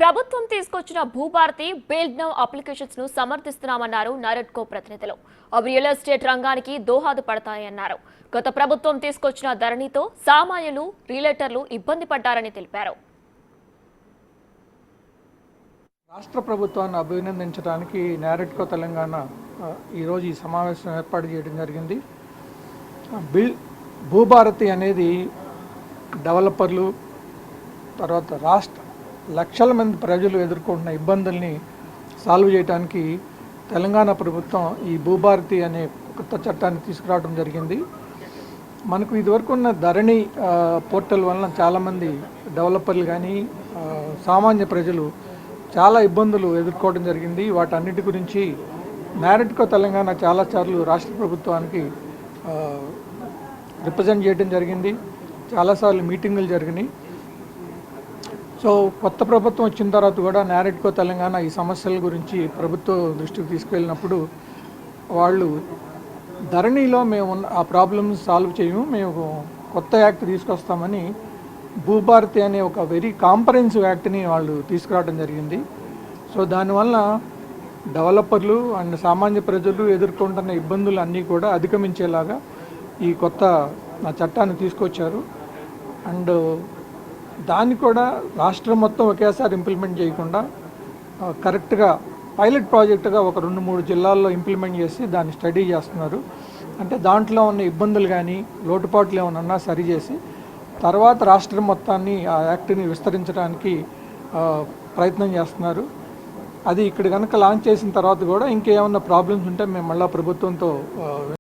ప్రభుత్వం తీసుకొచ్చిన Bhubharati build now applications ను సమర్థిస్తున్నామన్నారు నారెడ్కో ప్రతినిధులు. అవి రియల్ ఎస్టేట్ రంగానికి దోహద పడతాయన్నారు. గత ప్రభుత్వం తీసుకొచ్చిన ధరణితో సామాన్యులు, రియల్టర్లు ఇబ్బంది పడ్డారని తెలిపారు. రాష్ట్ర ప్రభుత్వాన్ని అభినందించడానికి నారెడ్కో తెలంగాణ ఈరోజు ఈ సమావేశం ఏర్పాటు చేయడం జరిగింది. భూభారతి అనేది డెవలపర్లు, తర్వాత రాష్ట్ర లక్షల మంది ప్రజలు ఎదుర్కొంటున్న ఇబ్బందుల్ని సాల్వ్ చేయడానికి తెలంగాణ ప్రభుత్వం ఈ భూభారతి అనే కొత్త చట్టాన్ని తీసుకురావడం జరిగింది. మనకు ఇదివరకు ఉన్న ధరణి పోర్టల్ వలన చాలామంది డెవలపర్లు కానీ సామాన్య ప్రజలు చాలా ఇబ్బందులు ఎదుర్కోవడం జరిగింది. వాటన్నిటి గురించి నారెడ్కో తెలంగాణ చాలాసార్లు రాష్ట్ర ప్రభుత్వానికి రిప్రజెంట్ చేయడం జరిగింది. చాలాసార్లు మీటింగులు జరిగినాయి. సో కొత్త ప్రభుత్వం వచ్చిన తర్వాత కూడా నారెడ్కో తెలంగాణ ఈ సమస్యల గురించి ప్రభుత్వ దృష్టికి తీసుకెళ్ళినప్పుడు వాళ్ళు ధరణిలో మేము ఆ ప్రాబ్లమ్స్ సాల్వ్ చేయము, మేము కొత్త యాక్ట్ తీసుకొస్తామని భూభారతి అనే ఒక వెరీ కాంప్రహెన్సివ్ యాక్ట్ని వాళ్ళు తీసుకురావడం జరిగింది. సో దానివల్ల డెవలపర్లు అండ్ సామాన్య ప్రజలు ఎదుర్కొంటున్న ఇబ్బందులు అన్నీ కూడా అధిగమించేలాగా ఈ కొత్త చట్టాన్ని తీసుకొచ్చారు. అండ్ దాన్ని కూడా రాష్ట్రం మొత్తం ఒకేసారి ఇంప్లిమెంట్ చేయకుండా కరెక్ట్గా పైలట్ ప్రాజెక్టుగా ఒక 2-3 జిల్లాల్లో ఇంప్లిమెంట్ చేసి దాన్ని స్టడీ చేస్తున్నారు. అంటే దాంట్లో ఉన్న ఇబ్బందులు కానీ లోటుపాట్లు ఏమన్నా సరిచేసి తర్వాత రాష్ట్రం మొత్తాన్ని ఆ యాక్ట్ని విస్తరించడానికి ప్రయత్నం చేస్తున్నారు. అది ఇక్కడ కనుక లాంచ్ చేసిన తర్వాత కూడా ఇంకేమన్నా ప్రాబ్లమ్స్ ఉంటే మేము మళ్ళీ ప్రభుత్వంతో